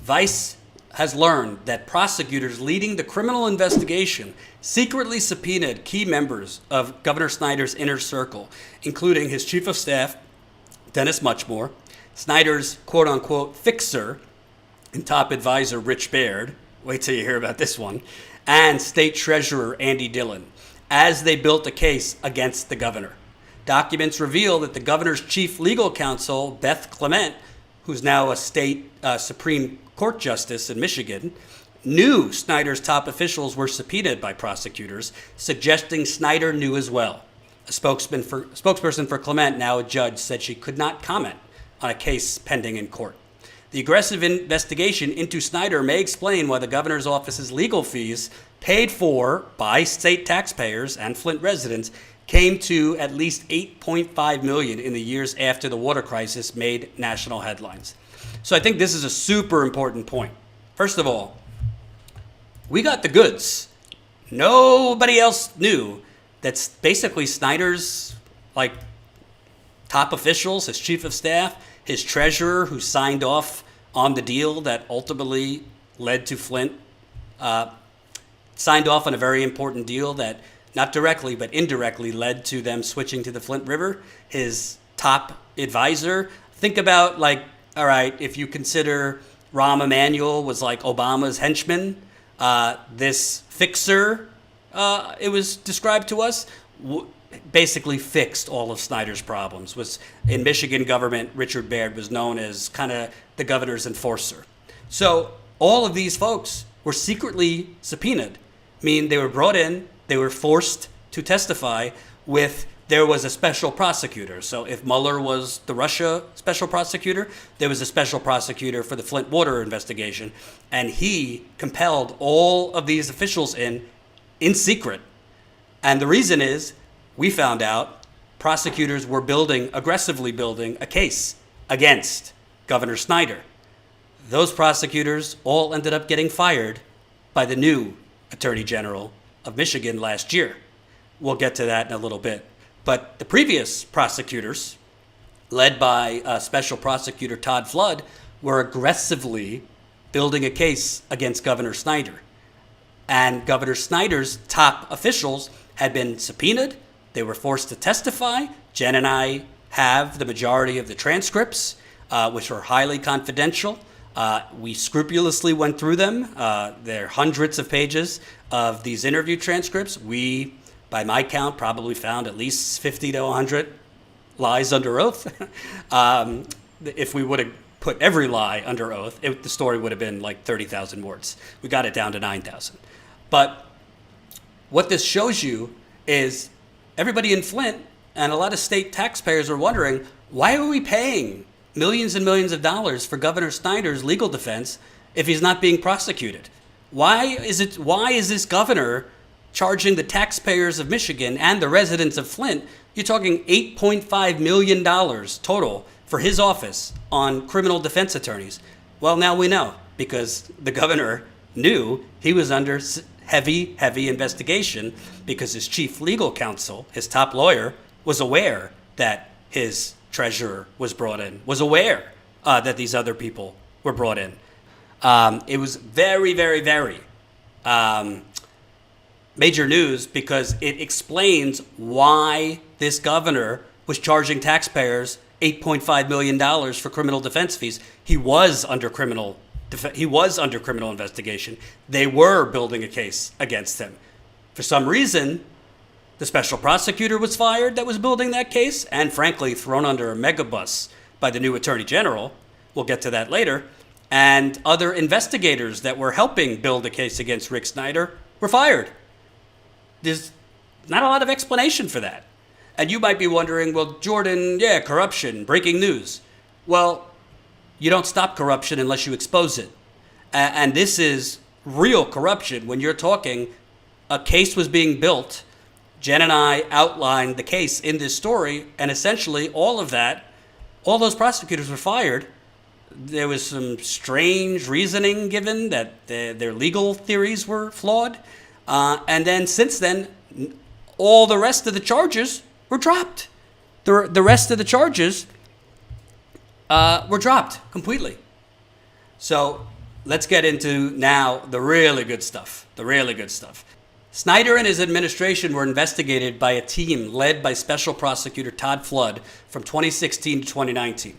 Vice has learned that prosecutors leading the criminal investigation secretly subpoenaed key members of Governor Snyder's inner circle, including his chief of staff, Dennis Muchmore, Snyder's quote-unquote fixer and top advisor, Rich Baird, wait till you hear about this one, and state treasurer, Andy Dillon, as they built a case against the governor. Documents reveal that the governor's chief legal counsel, Beth Clement, who's now a state Supreme Court justice in Michigan, knew Snyder's top officials were subpoenaed by prosecutors, suggesting Snyder knew as well. A spokesperson for Clement, now a judge, said she could not comment on a case pending in court. The aggressive investigation into Snyder may explain why the governor's office's legal fees, paid for by state taxpayers and Flint residents, came to at least $8.5 million in the years after the water crisis made national headlines. So I think this is a super important point. First of all, we got the goods. Nobody else knew that basically Snyder's top officials, his chief of staff, his treasurer who signed off on the deal that ultimately led to Flint, signed off on a very important deal that not directly but indirectly led to them switching to the Flint River. His top advisor, think about all right, if you consider Rahm Emanuel was like Obama's henchman, this fixer, it was described to us, basically fixed all of Snyder's problems. Was in Michigan government, Richard Baird was known as kind of the governor's enforcer. So all of these folks were secretly subpoenaed. I mean, they were brought in, they were forced to testify there was a special prosecutor. So if Mueller was the Russia special prosecutor, there was a special prosecutor for the Flint water investigation. And he compelled all of these officials in secret. And the reason is, we found out prosecutors were aggressively building a case against Governor Snyder. Those prosecutors all ended up getting fired by the new Attorney General of Michigan last year. We'll get to that in a little bit. But the previous prosecutors, led by Special Prosecutor Todd Flood, were aggressively building a case against Governor Snyder. And Governor Snyder's top officials had been subpoenaed. They were forced to testify. Jen and I have the majority of the transcripts, which were highly confidential. We scrupulously went through them. There are hundreds of pages of these interview transcripts. We, by my count, probably found at least 50 to 100 lies under oath. If we would have put every lie under oath, the story would have been like 30,000 words. We got it down to 9,000. But what this shows you is everybody in Flint and a lot of state taxpayers are wondering, why are we paying millions and millions of dollars for Governor Snyder's legal defense if he's not being prosecuted? Why is this governor charging the taxpayers of Michigan and the residents of Flint? You're talking $8.5 million total for his office on criminal defense attorneys. Well, now we know, because the governor knew he was under heavy investigation because his chief legal counsel, his top lawyer, was aware that his treasurer was brought in, was aware that these other people were brought in. It was very, very, very major news because it explains why this governor was charging taxpayers $8.5 million for criminal defense fees. He was under criminal investigation. They were building a case against him. For some reason, the special prosecutor was fired that was building that case, and frankly, thrown under a megabus by the new attorney general. We'll get to that later. And other investigators that were helping build a case against Rick Snyder were fired. There's not a lot of explanation for that. And you might be wondering, well, Jordan, corruption, breaking news. Well, you don't stop corruption unless you expose it. And this is real corruption. When you're talking, a case was being built. Jen and I outlined the case in this story, and essentially all those prosecutors were fired. There was some strange reasoning given that their legal theories were flawed. And then since then, all the rest of the charges were dropped. The rest of the charges were dropped completely. So let's get into now the really good stuff. The really good stuff. Snyder and his administration were investigated by a team led by Special Prosecutor Todd Flood from 2016 to 2019.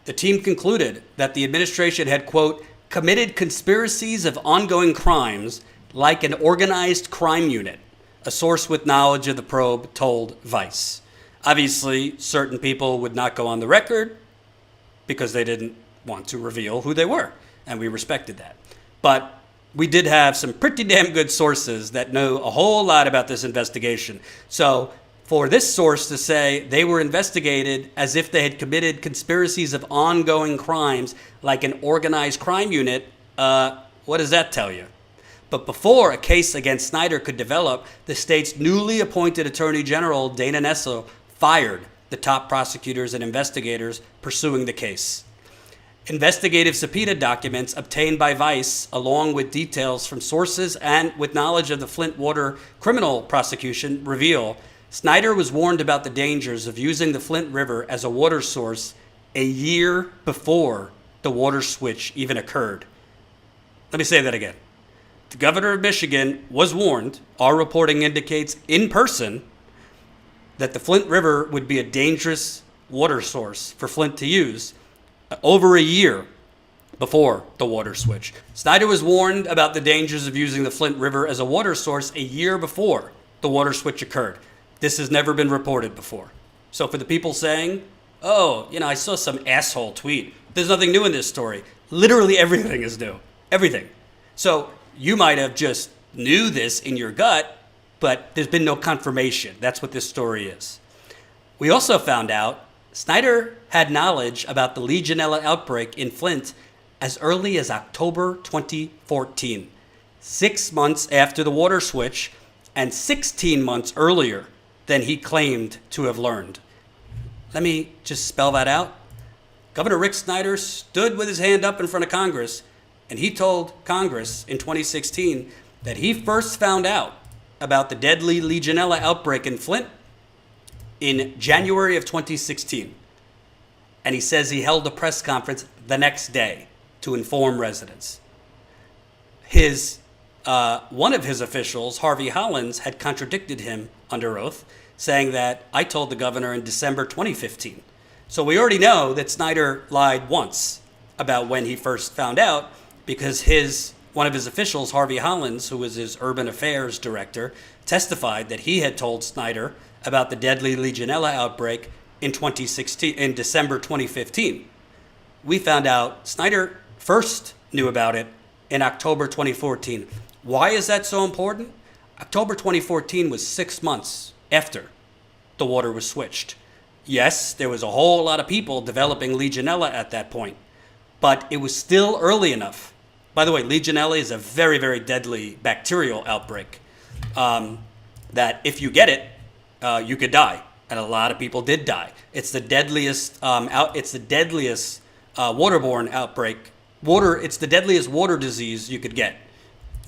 The team concluded that the administration had, quote, committed conspiracies of ongoing crimes like an organized crime unit, a source with knowledge of the probe told Vice. Obviously, certain people would not go on the record because they didn't want to reveal who they were, and we respected that. But we did have some pretty damn good sources that know a whole lot about this investigation. So for this source to say they were investigated as if they had committed conspiracies of ongoing crimes like an organized crime unit, what does that tell you? But before a case against Snyder could develop, the state's newly appointed Attorney General, Dana Nessel, fired the top prosecutors and investigators pursuing the case. Investigative subpoena documents obtained by Vice, along with details from sources and with knowledge of the Flint water criminal prosecution, reveal Snyder was warned about the dangers of using the Flint River as a water source a year before the water switch even occurred. Let me say that again. The governor of Michigan was warned, our reporting indicates in person, that the Flint River would be a dangerous water source for Flint to use over a year before the water switch. Snyder was warned about the dangers of using the Flint River as a water source a year before the water switch occurred. This has never been reported before. So for the people saying, oh, I saw some asshole tweet, there's nothing new in this story. Literally everything is new. Everything. So you might have just knew this in your gut, but there's been no confirmation. That's what this story is. We also found out Snyder had knowledge about the Legionella outbreak in Flint as early as October 2014, 6 months after the water switch and 16 months earlier than he claimed to have learned. Let me just spell that out. Governor Rick Snyder stood with his hand up in front of Congress, and he told Congress in 2016 that he first found out about the deadly Legionella outbreak in Flint in January of 2016. And he says he held a press conference the next day to inform residents. One of his officials, Harvey Hollins, had contradicted him under oath, saying that I told the governor in December 2015. So we already know that Snyder lied once about when he first found out, because one of his officials, Harvey Hollins, who was his urban affairs director, testified that he had told Snyder about the deadly Legionella outbreak in December 2015. We found out Snyder first knew about it in October 2014. Why is that so important? October 2014 was 6 months after the water was switched. Yes, there was a whole lot of people developing Legionella at that point, but it was still early enough. By the way, Legionella is a very, very deadly bacterial outbreak that if you get it, you could die, and a lot of people did die. It's the deadliest. It's the deadliest waterborne outbreak. It's the deadliest water disease you could get.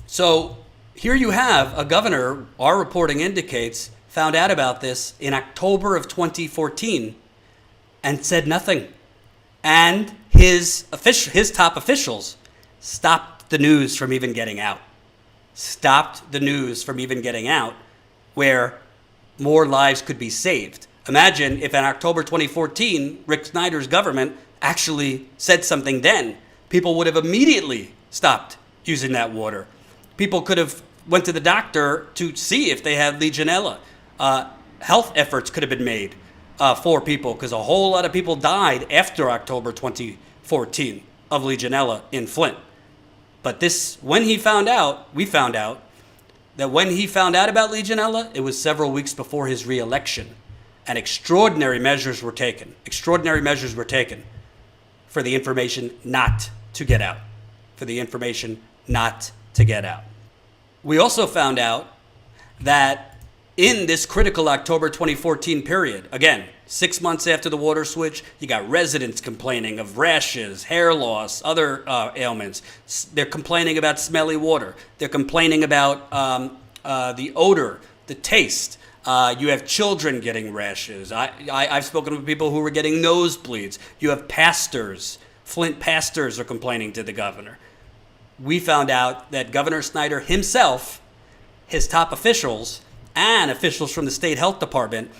So here you have a governor. Our reporting indicates found out about this in October of 2014, and said nothing. And his top officials stopped the news from even getting out. Stopped the news from even getting out, where more lives could be saved. Imagine if in October 2014, Rick Snyder's government actually said something then. People would have immediately stopped using that water. People could have went to the doctor to see if they had Legionella. Health efforts could have been made for people, because a whole lot of people died after October 2014 of Legionella in Flint. But when he found out, we found out that when he found out about Legionella, it was several weeks before his re-election, and extraordinary measures were taken. Extraordinary measures were taken for the information not to get out. For the information not to get out. We also found out that in this critical October 2014 period, again, 6 months after the water switch, you got residents complaining of rashes, hair loss, other ailments. They're complaining about smelly water. They're complaining about the odor, the taste. You have children getting rashes. I've spoken with people who were getting nosebleeds. You have pastors. Flint pastors are complaining to the governor. we found out that Governor Snyder himself, his top officials, and officials from the state health department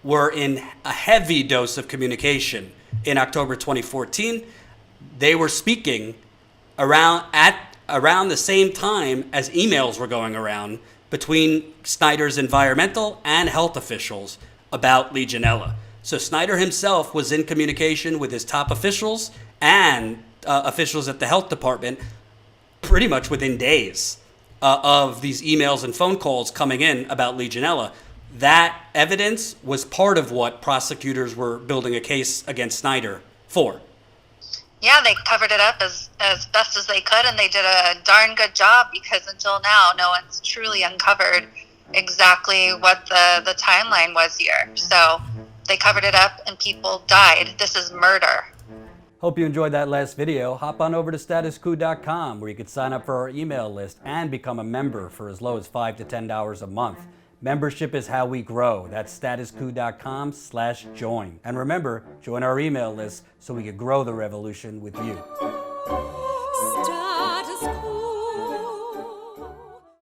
were in a heavy dose of communication in October 2014. They were speaking around the same time as emails were going around between Snyder's environmental and health officials about Legionella. So Snyder himself was in communication with his top officials and officials at the health department pretty much within days of these emails and phone calls coming in about Legionella. That evidence was part of what prosecutors were building a case against Snyder for. Yeah, they covered it up as best as they could, and they did a darn good job, because until now, no one's truly uncovered exactly what the timeline was here. So they covered it up and people died. This is murder. Hope you enjoyed that last video. Hop on over to statuscoup.com where you can sign up for our email list and become a member for as low as $5 to $10 a month. Membership is how we grow. That's statuscoup.com/join. And remember, join our email list so we can grow the revolution with you.